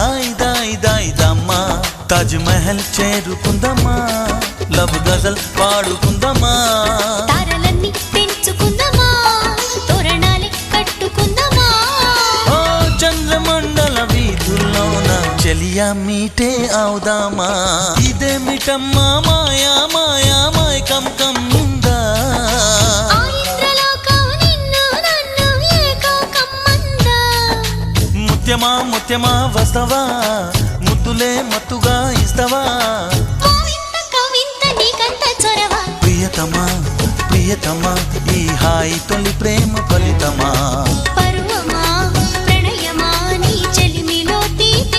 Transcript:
దాయిదమ్మా Taj Mahal చేరుకుందమ్మా love గజల్ పాడుకుందమ్మా తారలన్నీ పెంచుకుందమ్మా తోరణాలే కట్టుకుందమ్మా ఓ చంద్రమండల వీధుల్లోన చెలియా మీటే అవుదామా ఇదేమిటమ్మా మాయా మాయా మాయకం కమ్మిందా ముత్యమా ముత్యమా వస్తవా ముద్దులే మత్తుగా ఇస్తవా ప్రియతమా ప్రియతమా ఈ హాయి తొలి ప్రేమ ఫలితమా